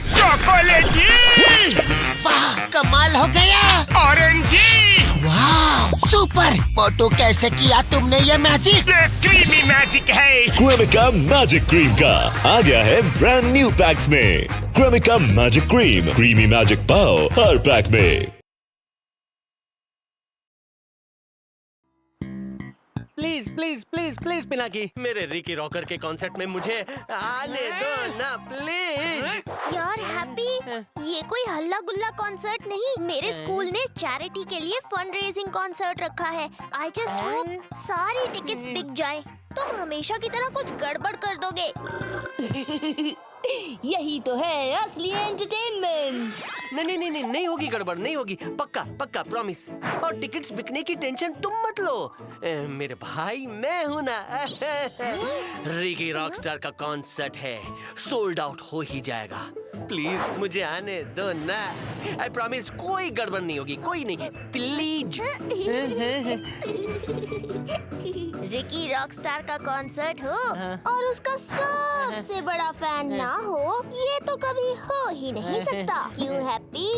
चॉकलेटी, वाह, कमाल हो गया। ऑरेंजी, वाह, सुपर। मोटू, कैसे किया तुमने ये मैजिक? ये क्रीमी मैजिक है। क्रेमिका मैजिक क्रीम का आ गया है ब्रांड न्यू पैक्स में। Cremica magic cream, creamy magic पाओ हर पैक में। Please please please please Pinaki, मेरे रिकी रॉकर के कॉन्सर्ट में मुझे आने दो ना प्लीज। यार हैप्पी, ये कोई हल्ला गुल्ला कॉन्सर्ट नहीं, मेरे स्कूल ने चैरिटी के लिए फंड रेजिंग कॉन्सर्ट रखा है। आई जस्ट होप सारी टिकट्स बिक जाएं। तुम हमेशा की तरह कुछ गड़बड़ कर दोगे। यही तो है असली एंटरटेनमेंट। नहीं होगी गड़बड़, नहीं होगी, पक्का पक्का प्रॉमिस। और टिकट्स बिकने की टेंशन तुम मत लो, मेरे भाई मैं हूँ ना। रिकी रॉकस्टार का कॉन्सर्ट है, सोल्ड आउट हो ही जाएगा। प्लीज मुझे आने दो ना, आई प्रॉमिस कोई गड़बड़ नहीं होगी, कोई नहीं, प्लीज। रिकी रॉकस्टार का कॉन्सर्ट हो और उसका सबसे बड़ा फैन ना हो, ये तो कभी हो ही नहीं सकता। क्यों हैप्पी?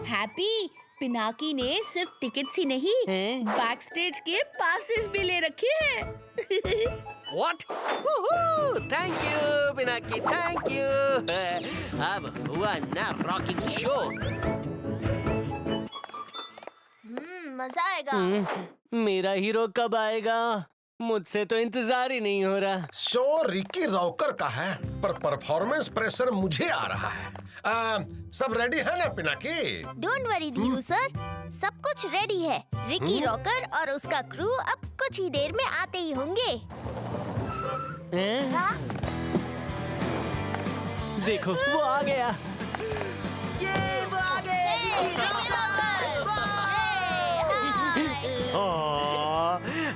हैप्पी, पिनाकी ने सिर्फ टिकट्स ही नहीं, बैक स्टेज के पासेस भी ले रखे हैं। What? Thank you Pinaki, thank you. अब हुआ ना रॉकिंग शो। मजा आएगा। मेरा हीरो कब आएगा? मुझसे तो इंतजार ही नहीं हो रहा। शो रिकी रॉकर का है, पर परफॉर्मेंस प्रेशर मुझे आ रहा है। सब रेडी है ना Pinaki? Don't worry Dhiru sir, सब कुछ रेडी है। रिकी रॉकर और उसका क्रू अब कुछ ही देर में आते ही होंगे। देखो वो आ गया। ये वो आ गए।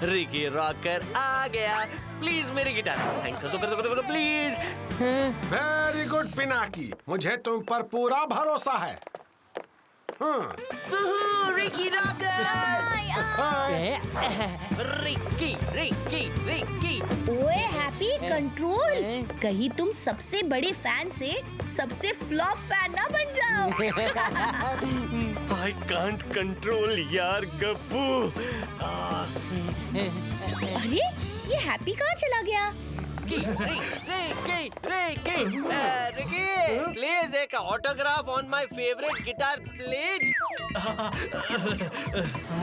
रिकी रॉकर आ गया। प्लीज मेरी गिटार को साइन कर दो प्लीज। वेरी गुड पिनाकी, मुझे तुम पर पूरा भरोसा है। Ricky rocker, Ricky. ओए हैप्पी, कंट्रोल। कहीं तुम सबसे बड़े फैन से सबसे फ्लॉप फैन ना बन जाओ। आई कांट कंट्रोल यार गप्पू। अरे ये हैप्पी कहाँ चला गया? रिकी, प्लीज एक autograph on my favourite guitar please.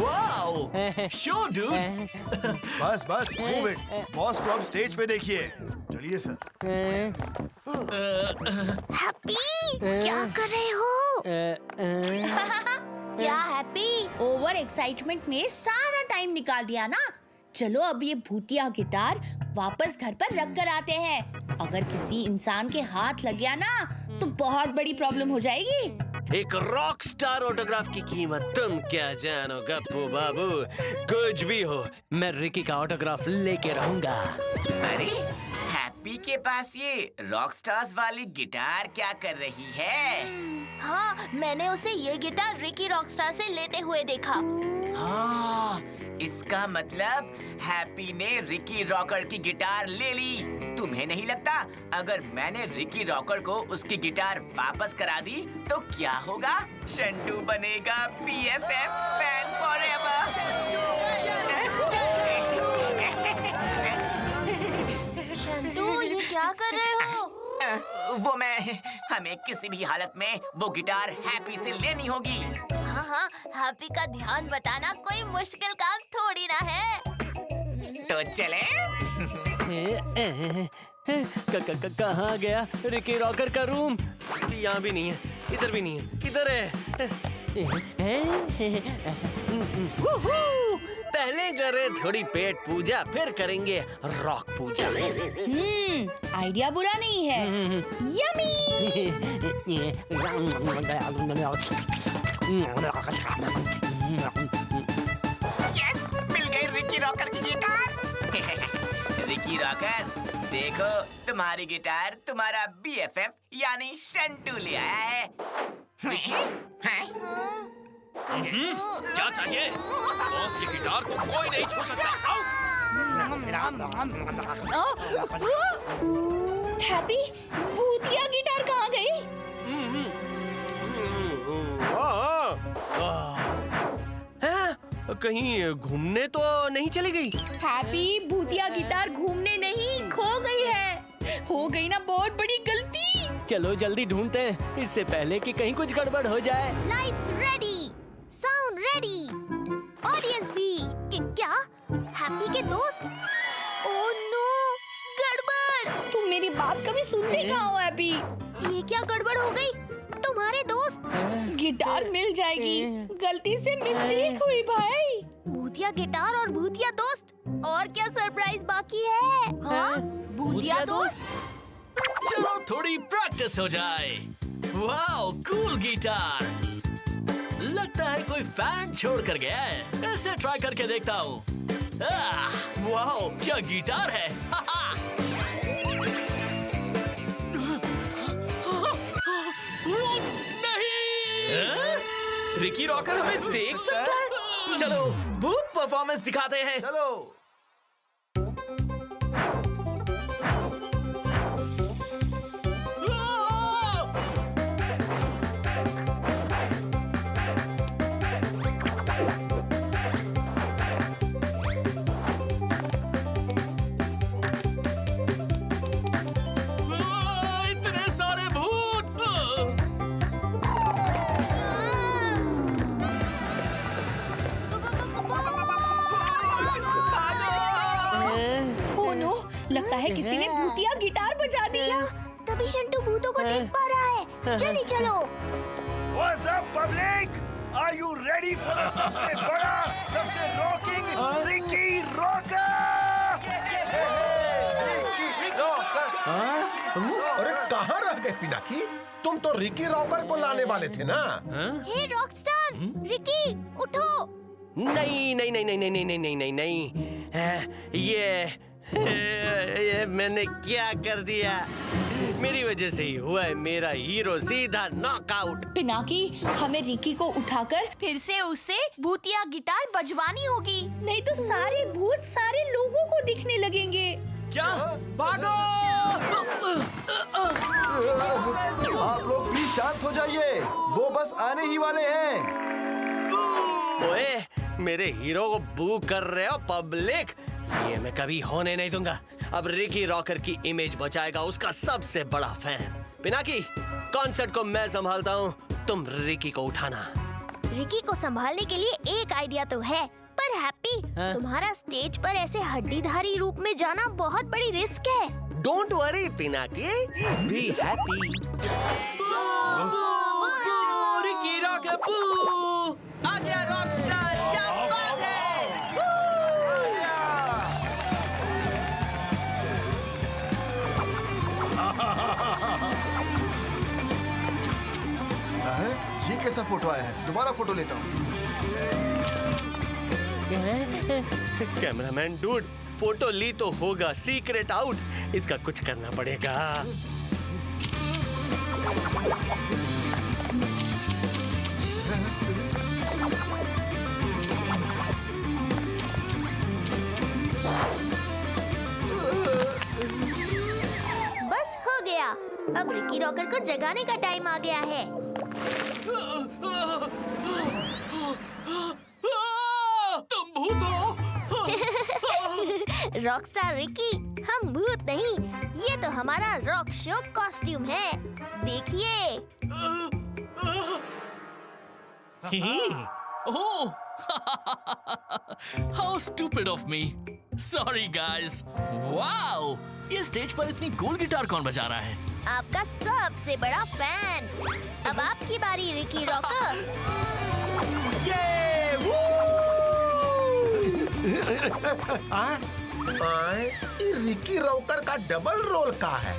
Wow, show dude. बस मूव इट। बॉस को अब स्टेज पे देखिए। चलिए सर। हैप्पी, क्या कर रहे हो? क्या हैप्पी, ओवर एक्साइटमेंट में सारा टाइम निकाल दिया ना। चलो अब ये भूतिया गिटार वापस घर पर रख कर आते हैं। अगर किसी इंसान के हाथ लग गया ना तो बहुत बड़ी प्रॉब्लम हो जाएगी। एक रॉक स्टार ऑटोग्राफ की कीमत तुम क्या जानो गप्पू बाबू। कुछ भी हो, मैं रिकी का ऑटोग्राफ लेके रहूंगा। अरे हैप्पी के पास ये रॉक स्टार्स वाली गिटार क्या कर रही है? हाँ, मैंने उसे ये गिटार रिकी रॉकस्टार से लेते हुए देखा। हाँ, इसका मतलब हैप्पी ने रिकी रॉकर की गिटार ले ली। तुम्हें नहीं लगता अगर मैंने रिकी रॉकर को उसकी गिटार वापस करा दी तो क्या होगा? शंटू बनेगा BFF फैन फॉरएवर। शंटू, ये क्या कर रहे हो? वो हमें किसी भी हालत में वो गिटार हैप्पी से लेनी होगी। हाँ, हैप्पी का ध्यान बटाना कोई मुश्किल काम थोड़ी ना है। तो चले। कहाँ गया रिकी रॉकर का रूम? यहाँ भी नहीं है, इधर भी नहीं है, किधर है? पहले करें थोड़ी पेट पूजा, फिर करेंगे रॉक पूजा। आइडिया बुरा नहीं है। यमी। यस, मिल गई रिकी रॉकर की गिटार। रिकी रॉकर, देखो तुम्हारी गिटार तुम्हारा BFF यानी शंटू ले आया है। क्या चाहिए? बॉस की गिटार को कोई नहीं छू सकता। हैप्पी, भूतिया गिटार कहाँ गई? कहीं घूमने तो नहीं चली गई? हैप्पी, भूतिया गिटार घूमने नहीं, खो गई है। हो गई ना बहुत बड़ी गलती। चलो जल्दी ढूंढते हैं, इससे पहले कि कहीं कुछ गड़बड़ हो जाए। Lights ready, sound ready, audience भी। क्या हैप्पी के दोस्त? ओह नो, गड़बड़। तुम मेरी बात कभी सुनते कहाँ हो हैप्पी? ये क्या गड़बड़ हो गई? तुम्हारे दोस्त? गिटार मिल जाएगी, गलती से मिस्टेक हुई भाई। भूतिया गिटार और भूतिया दोस्त, और क्या सरप्राइज बाकी है? हाँ? भूतिया दोस्त? चलो थोड़ी प्रैक्टिस हो जाए। Wow, cool guitar. लगता है कोई फैन छोड़ कर गया है। इसे ट्राई करके देखता हूँ। वाओ, क्या गिटार है। नहीं, रिकी रॉकर हमें देख सकता है। चलो भूत परफॉर्मेंस दिखाते हैं। चलो। इतने सारे भूत। ओह नो, लगता है किसी ने भूतिया गिटार बजा दिया। तभी शंटू भूतों को देख पा रहा है। जल्दी चलो। What's up, public? Are you ready for the सबसे बड़ा, सबसे रॉकिंग रिकी रॉकर? अरे कहाँ रह गए पिनाकी? तुम तो रिकी रॉकर को लाने वाले थे ना? हे रॉकस्टार, रिकी उठो। नहीं नहीं नहीं नहीं नहीं नहीं नहीं नहीं नहीं, ये मैंने क्या कर दिया? मेरी वजह से ही हुआ है। मेरा हीरो सीधा नॉकआउट। पिनाकी, हमें रिकी को उठाकर फिर से उससे भूतिया गिटार बजवानी होगी, नहीं तो सारे भूत सारे लोगों को दिखने लगेंगे। क्या? भागो! आप लोग प्लीज शांत हो जाइए, वो बस आने ही वाले हैं। ओए, मेरे हीरो को बू कर रहे हो पब्लिक? ये मैं कभी होने नहीं दूंगा। अब रिकी रॉकर की इमेज बचाएगा उसका सबसे बड़ा फैन। पिनाकी, कॉन्सर्ट को मैं संभालता हूँ, तुम रिकी को उठाना। रिकी को संभालने के लिए एक आइडिया तो है, पर हैप्पी, तुम्हारा स्टेज पर ऐसे हड्डीधारी रूप में जाना बहुत बड़ी रिस्क है। Don't worry Pinaki, be happy. Ricky rocker बू! आ गया रॉकस्टार, क्या बात है! ये कैसा फोटो आया है? दोबारा फोटो लेता हूँ। कैमरामैन डूड, फोटो ली तो होगा, सीक्रेट आउट। इसका कुछ करना पड़ेगा। बस हो गया। अब रिकी रॉकर को जगाने का टाइम आ गया है। तुम भूत हो? रॉकस्टार रिकी, हम भूत नहीं, ये तो हमारा रॉक शो कॉस्ट्यूम है। देखिए। Oh! How stupid of me. Sorry guys. Wow! ये स्टेज पर इतनी कूल गिटार कौन बजा रहा है? आपका सबसे बड़ा फैन। अब आपकी बारी रिकी रॉकर। ये रिकी रॉकर का डबल रोल का है।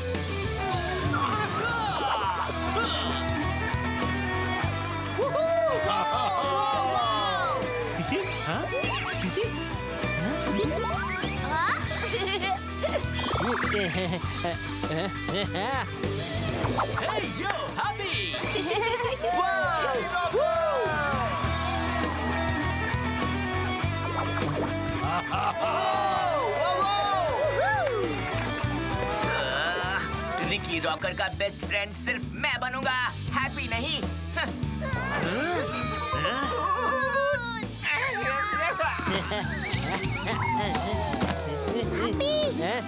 Hey yo, Happy! Ricky rocker का बेस्ट फ्रेंड सिर्फ मैं बनूंगा, हैप्पी नहीं।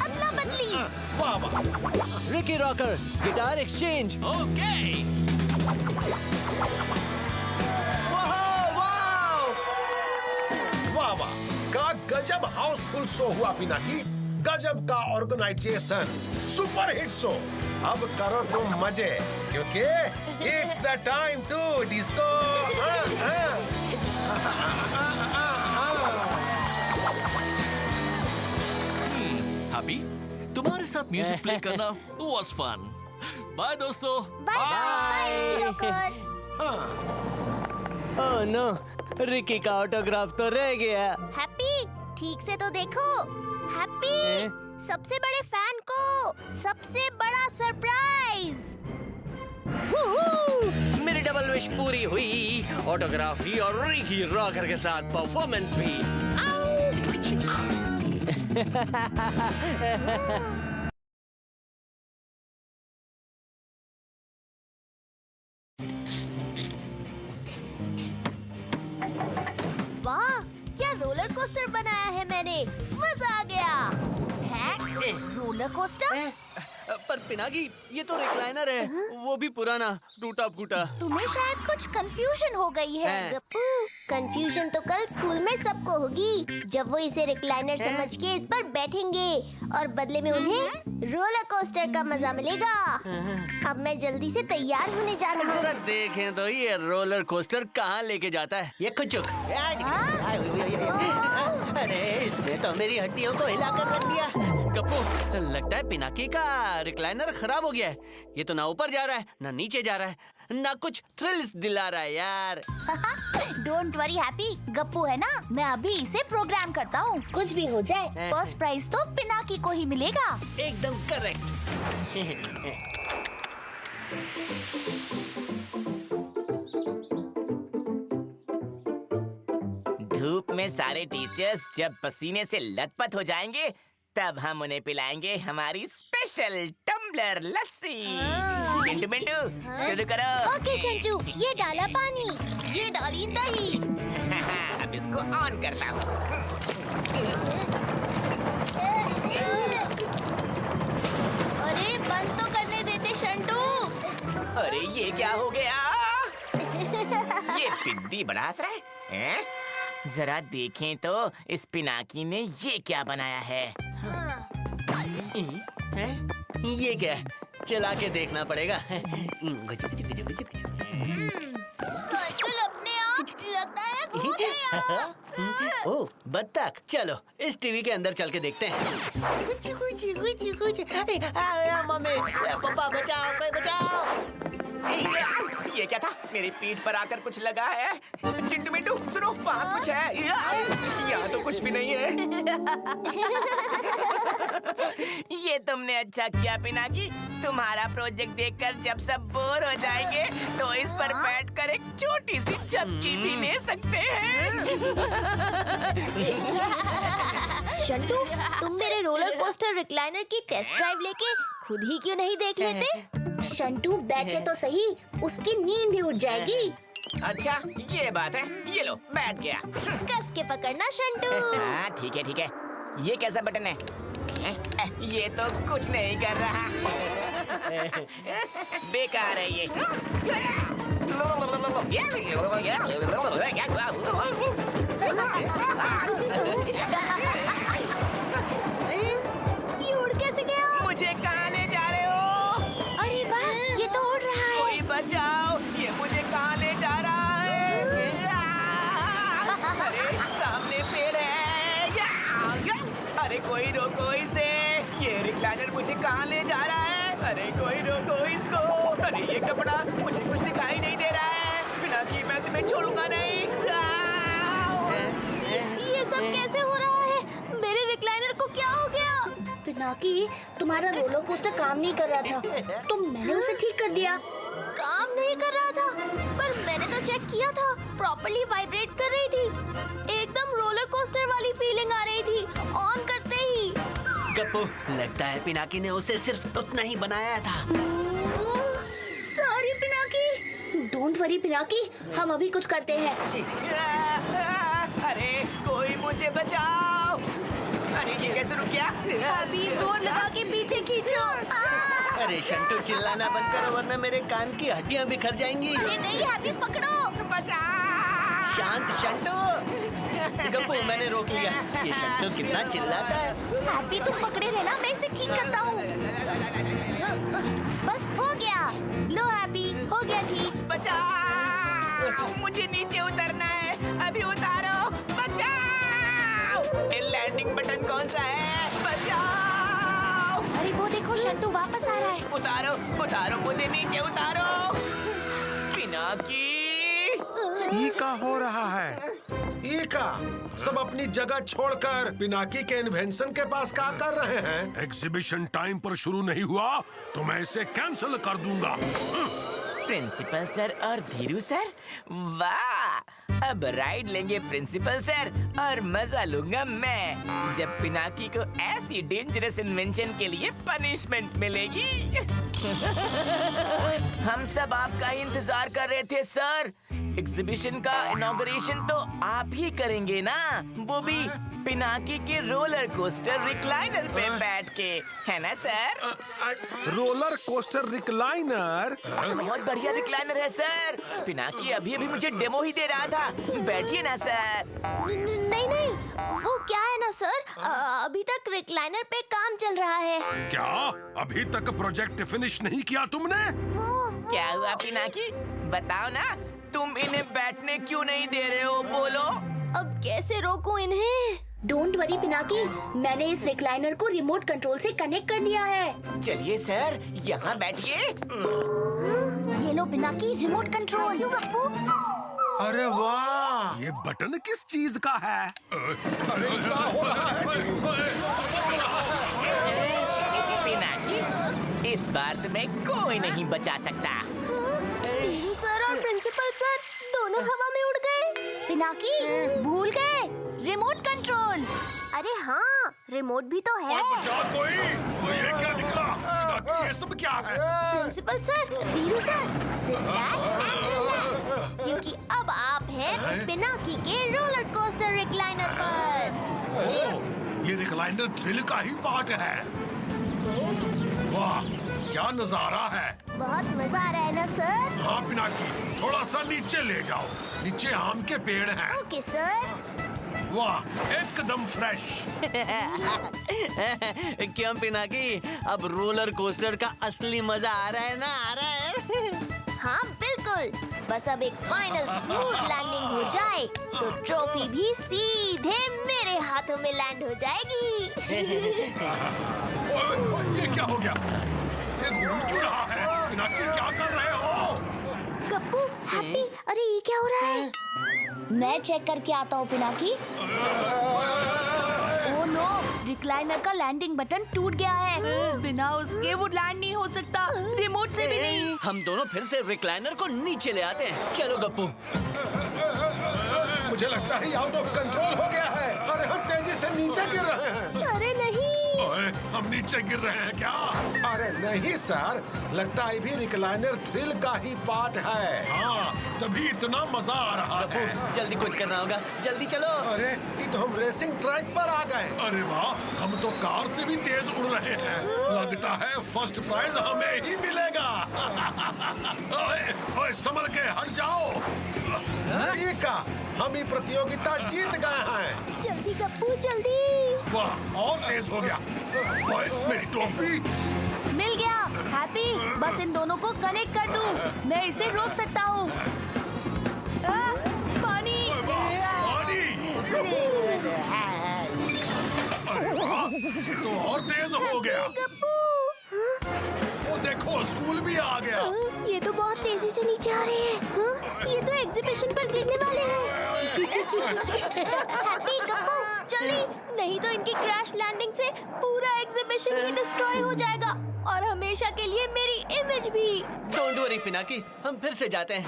अदला बदली। वाह वाह Ricky rocker guitar exchange. Okay. वाह वाह का गजब हाउसफुल शो हुआ पिनाकी, गजब का ऑर्गेनाइजेशन, सुपर हिट शो। अब करो तुम मजे, क्योंकि it's the time to disco. Happy, तुम्हारे साथ म्यूजिक प्ले करना वाज फन। बाय दोस्तों। Bye bye rocker. Oh no, Ricky का ऑटोग्राफ तो रह गया। हैप्पी ठीक से तो देखो। हैप्पी सबसे बड़े फैन को सबसे बड़ा सरप्राइज। मेरी डबल विश पूरी हुई, ऑटोग्राफ भी और रिकी रॉकर के साथ परफॉर्मेंस भी। वाह, क्या रोलर कोस्टर बनाया है मैंने, मजा आ गया। है रोलर कोस्टर? पर पिनाकी, ये तो रिक्लाइनर है, वो भी पुराना, टूटा फूटा। तुम्हें शायद कुछ कंफ्यूजन हो गई है गप्पू। कंफ्यूजन तो कल स्कूल में सबको होगी, जब वो इसे रिक्लाइनर समझ के इस पर बैठेंगे और बदले में उन्हें रोलर कोस्टर का मजा मिलेगा। अब मैं जल्दी से तैयार होने जा रहा जरा हूँ। देखें तो ये रोलर कोस्टर कहाँ लेके जाता है। ये कुचुक। अरे इसने तो मेरी हड्डियों को हिलाकर रख दिया। गप्पू, लगता है पिनाकी का रिक्लाइनर खराब हो गया है। ये तो ना ऊपर जा रहा है ना नीचे जा रहा है, ना कुछ थ्रिल्स दिला रहा है यार। डोंट वरी हैप्पी, गप्पू है ना, मैं अभी इसे प्रोग्राम करता हूँ। कुछ भी हो जाए, फर्स्ट प्राइज तो पिनाकी को ही मिलेगा। एकदम करेक्ट। धूप में सारे टीचर्स जब पसीने से लथपथ हो जाएंगे, तब हम उन्हें पिलाएंगे हमारी स्पेशल टम्बलर लस्सी। मिंटू मिंटू, शुरू करो। ओके शंटू, ये डाला पानी, ये डाली दही। अब इसको ऑन करता हूँ। अरे बंद तो करने देते शंटू। अरे ये क्या हो गया? ये पिद्दी बड़ा हंस रहा है? जरा देखें तो इस पिनाकी ने ये क्या बनाया है। ये क्या है? चला के देखना पड़ेगा। साइकिल अपने आप लगता है कूद गया। ओह, बत्तख। चलो इस टीवी के अंदर चल के देखते हैं। मम्मी, पापा बचाओ, कोई बचाओ। ये क्या था? मेरी पीठ पर आकर कुछ लगा है। चिंटू मिंटू सुनो, वहाँ कुछ है। यहाँ तो कुछ भी नहीं है। ये तुमने अच्छा किया पिनाकी। तुम्हारा प्रोजेक्ट देखकर जब सब बोर हो जाएंगे तो इस पर बैठकर एक छोटी सी झपकी भी ले सकते हैं। शंटू, तुम मेरे रोलर कोस्टर रिक्लाइनर की टेस्ट ड्राइव लेके खुद ही क्यों नहीं देख लेते? शंटू बैठे तो सही, उसकी नींद ही उड़ जाएगी। अच्छा ये बात है, ये लो बैठ गया। कस के पकड़ना शंटू। हाँ ठीक है ठीक है। ये कैसा बटन है? ये तो कुछ नहीं कर रहा। बेकार है ये। ये उड़ कैसे गया? मुझे कहाँ ले जा रहे हो? अरे वाह, ये तो उड़ रहा है। कोई बचाओ, ये मुझे कहाँ ले जा रहा है? अरे सामने पेड़ है। अरे कोई रोको इसे, ये रिक्लाइनर मुझे कहाँ ले जा रहा है? अरे कोई रोको इसको। अरे ये कपड़ा मुझे कुछ दिखाई नहीं दे रहा है। पिनाकी मैं तुम्हें छोड़ूंगा नहीं। ये सब कैसे हो रहा है? मेरे रिक्लाइनर को क्या हो गया? पिनाकी, तुम्हारा रोलर कोस्टर काम नहीं कर रहा था, तो मैंने उसे ठीक कर दिया। काम नहीं कर रहा था, पर मैंने तो चेक किया था, प्रॉपर्ली वाइब्रेट कर रही थी। एकदम रोलर कोस्टर वाली फीलिंग आ रही थी ऑन करते ही। गप्पू, लगता है पिनाकी ने उसे सिर्फ उतना ही बनाया था। Sorry Pinaki. Don't worry Pinaki, हम अभी कुछ करते हैं। अरे कोई मुझे बचाओ। अरे ये कैसे रुक गया? अभी जोर लगा के पीछे खींचो। अरे शंटू, चिल्लाना बंद करो वरना मेरे कान की हड्डियां बिखर जाएंगी। अरे नहीं हैप्पी, पकड़ो। बचाओ। शांत शंटू। गप्पू, मैंने रोक लिया। ये शंटू कितना चिल्लाता है। हैप्पी तुम पकड़े रहना, मैं इसे ठीक करता हूँ। बस हो गया। लो हैप्पी, हो गया ठीक। बचाओ, मुझे नीचे उतरना है। अभी उतारो। बचाओ। ये लैंडिंग बटन कौन सा है? बचाओ। अरे वो देखो शंटू वापस आ रहा है। उतारो, उतारो, मुझे नीचे उतारो। पिनाकी। ये क्या हो रहा है? ये का सब अपनी जगह छोड़कर पिनाकी के इन्वेंशन के पास क्या कर रहे हैं? एग्जीबिशन टाइम पर शुरू नहीं हुआ तो मैं इसे कैंसिल कर दूंगा। प्रिंसिपल सर और धीरू सर, वाह! अब राइड लेंगे प्रिंसिपल सर और मजा लूंगा मैं जब पिनाकी को ऐसी डेंजरस इन्वेंशन के लिए पनिशमेंट मिलेगी। हम सब आपका ही इंतजार कर रहे थे सर। एग्जीबिशन का इनॉग्रेशन तो आप ही करेंगे ना, वो भी पिनाकी के रोलर कोस्टर रिक्लाइनर पे बैठ के, है ना सर? Roller coaster recliner? बहुत बढ़िया रिक्लाइनर है सर। पिनाकी अभी अभी मुझे डेमो ही दे रहा था। बैठिए ना सर। नहीं नहीं, वो क्या है ना सर, अभी तक रिक्लाइनर पे काम चल रहा है। क्या अभी तक प्रोजेक्ट फिनिश नहीं किया तुमने? क्या हुआ पिनाकी? बताओ ना, तुम इन्हें बैठने क्यों नहीं दे रहे हो? बोलो। अब कैसे रोकूं इन्हें? डोंट वरी पिनाकी, मैंने इस रिक्लाइनर को रिमोट कंट्रोल से कनेक्ट कर दिया है। चलिए सर, यहाँ बैठिए। ये लो पिनाकी, रिमोट कंट्रोल। अरे वाह! ये बटन किस चीज का है? अरे क्या हो रहा है? पिनाकी, इस बार तुम्हें कोई नहीं बचा सकता। सर और प्रिंसिपल सर दोनों हवा में उड़ गए। पिनाकी भूल गए रिमोट कंट्रोल। अरे हाँ, रिमोट भी तो है। क्या कोई? ये क्या निकला? पिनाकी, ये सब क्या है? Principal sir, Dheeru sir, sit back and relax, क्योंकि अब आप हैं पिनाकी के रोलर कोस्टर रिक्लाइनर पर। ओह, ये रिक्लाइनर थ्रिल का ही पार्ट है। वाह, क्या नजारा है। बहुत मजा आ रहा है ना सर? हाँ पिनाकी, थोड़ा सा नीचे ले जाओ। नीचे आम के पेड़ हैं। Okay sir. वाह, एकदम फ्रेश। क्यों पिनाकी, अब रोलर कोस्टर का असली मजा आ रहा है ना? आ रहा है? हाँ बिल्कुल, बस अब एक फाइनल स्मूथ लैंडिंग हो जाए तो ट्रॉफी भी सीधे मेरे हाथों में लैंड हो जाएगी। ओए, ये क्या हो गया? ये घूम क्यों रहा है? पिनाकी, क्या कर रहे हो? गप्पू, हैप्पी, अरे ये क्या हो रहा है? मैं चेक करके आता हूँ पिनाकी। ओह नो, रिक्लाइनर का लैंडिंग बटन टूट गया है। बिना उसके वो लैंड नहीं हो सकता, रिमोट से भी नहीं। हम दोनों फिर से रिक्लाइनर को नीचे ले आते हैं। चलो गप्पू। मुझे लगता है आउट ऑफ कंट्रोल हो गया है। अरे हम तेजी से नीचे गिर रहे हैं। अरे नहीं, ओए, हम नीचे गिर रहे हैं क्या? अरे नहीं सर, लगता है भी रिक्लाइनर थ्रिल का ही पार्ट है। हाँ, तभी इतना मजा आ रहा है। जल्दी कुछ करना होगा, जल्दी चलो। अरे ये तो हम रेसिंग ट्रैक पर आ गए। अरे वाह, हम तो कार से भी तेज उड़ रहे हैं। लगता है फर्स्ट प्राइज हमें ही मिलेगा। ओए, ओए, संभल के हट जाओ। ये का हम ही प्रतियोगिता जीत गए हैं। जल्दी गप्पू जल्दी। वाह, और तेज हो गया। ओए, मेरी टोपी। मिल गया। हैप्पी, बस इन दोनों को कनेक्ट कर दूं। मैं इसे रोक सकता हूँ। पानी। पानी। अरे वाह, ये तो और तेज हो गया। गप्पू, वो देखो, स्कूल भी आ गया। ये तो बहुत तेजी से नीचे आ रहे हैं। हाँ, ये तो एग्जीबिशन पर गिरने वाले हैं। हैप्पी, गप्पू जल्दी, नहीं तो इनकी क्रैश लैंडिंग से पूरा एग्जीबिशन ही डिस्ट्रॉय हो जाएगा और हमेशा के लिए मेरी इमेज भी। डोंट वरी पिनाकी, हम फिर से जाते हैं।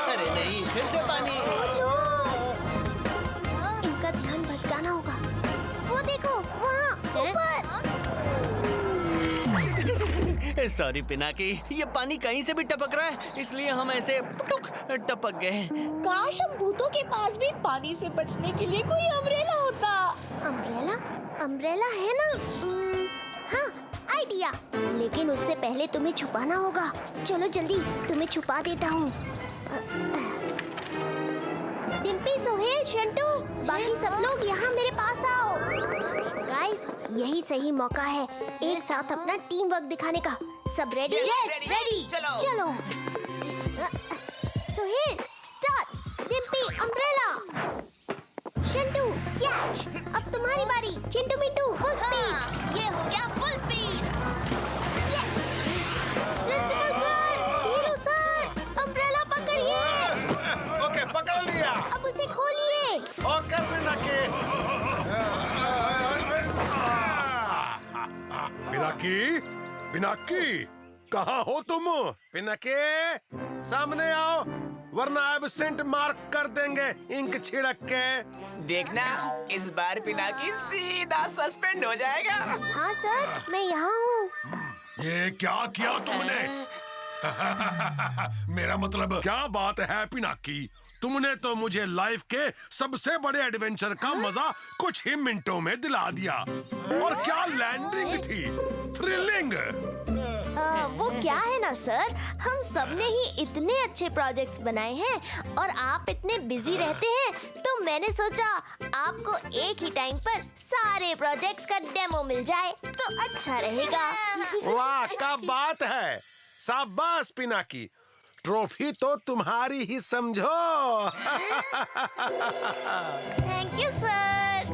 अरे नहीं, फिर से पानी। इनका ध्यान भटकाना होगा। वो देखो वहाँ। सॉरी पिनाकी, ये पानी कहीं से भी टपक रहा है, इसलिए हम ऐसे पुटुक टपक गए। काश हम भूतों के पास भी पानी से बचने के लिए कोई अम्ब्रेला होता। अम्ब्रेला? अम्ब्रेला है ना? हाँ, आइडिया। लेकिन उससे पहले तुम्हें छुपाना होगा। चलो जल्दी, तुम्हें छुपा देता हूँ। डिम्पी, सोहेल, शंटू, बाकी सब लोग यहाँ मेरे पास आओ। गाइस, यही सही मौका है एक साथ अपना टीम वर्क दिखाने का। सब रेडी? Yes, ready. चलो। चलो। Sohail, start. Dimpy, umbrella. Shantu, catch. अब तुम्हारी बारी। Chintu Mintu, full speed. ये हो गया full speed. Yes. Principal sir, hero sir, umbrella पकड़िए। ओके, पकड़ लिया। अब उसे खोलिए। ओके पिनाकी। पिनाकी, पिनाकी, कहाँ हो तुम? पिनाकी, सामने आओ, वरना एब्सेंट मार्क कर देंगे इंक छिड़क के। देखना, इस बार पिनाकी सीधा सस्पेंड हो जाएगा। हाँ सर, मैं यहाँ हूँ। ये क्या किया तुमने? मेरा मतलब क्या बात है पिनाकी? तुमने तो मुझे लाइफ के सबसे बड़े एडवेंचर का मजा कुछ ही मिनटों में दिला दिया। और क्या लैंडिंग थी, थ्रिलिंग। वो क्या है ना सर, हम सबने ही इतने अच्छे प्रोजेक्ट्स बनाए हैं और आप इतने बिजी रहते हैं, तो मैंने सोचा आपको एक ही टाइम पर सारे प्रोजेक्ट्स का डेमो मिल जाए तो अच्छा रहेगा। वाह, क्या बात है। शाबाश पिनाकी, ट्रॉफी तो तुम्हारी ही समझो। Thank you sir.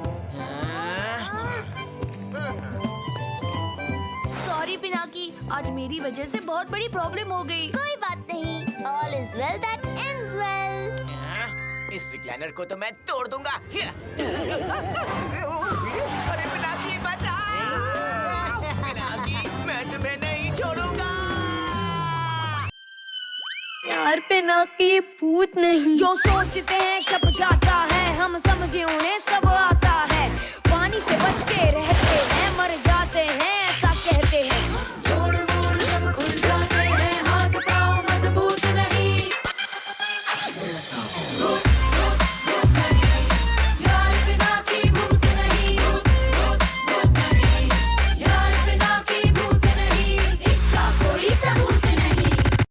Sorry Pinaki, आज मेरी वजह से बहुत बड़ी प्रॉब्लम हो गई। कोई बात नहीं, all is well that ends well. इस रिक्लाइनर को तो मैं तोड़ दूंगा। अरे पिनाकी, बचा! पिनाकी, मैं तुम्हें नहीं छोड़ूंगा। यार पिनाकी, भूत नहीं। जो सोचते हैं छप जाता है, हम समझे उन्हें सब आता है। पानी से बच के रहते हैं, मर जाते हैं ऐसा कहते हैं। जोड़ मोड़ सब खुल जाते हैं, हाथ पाँव मजबूत नहीं।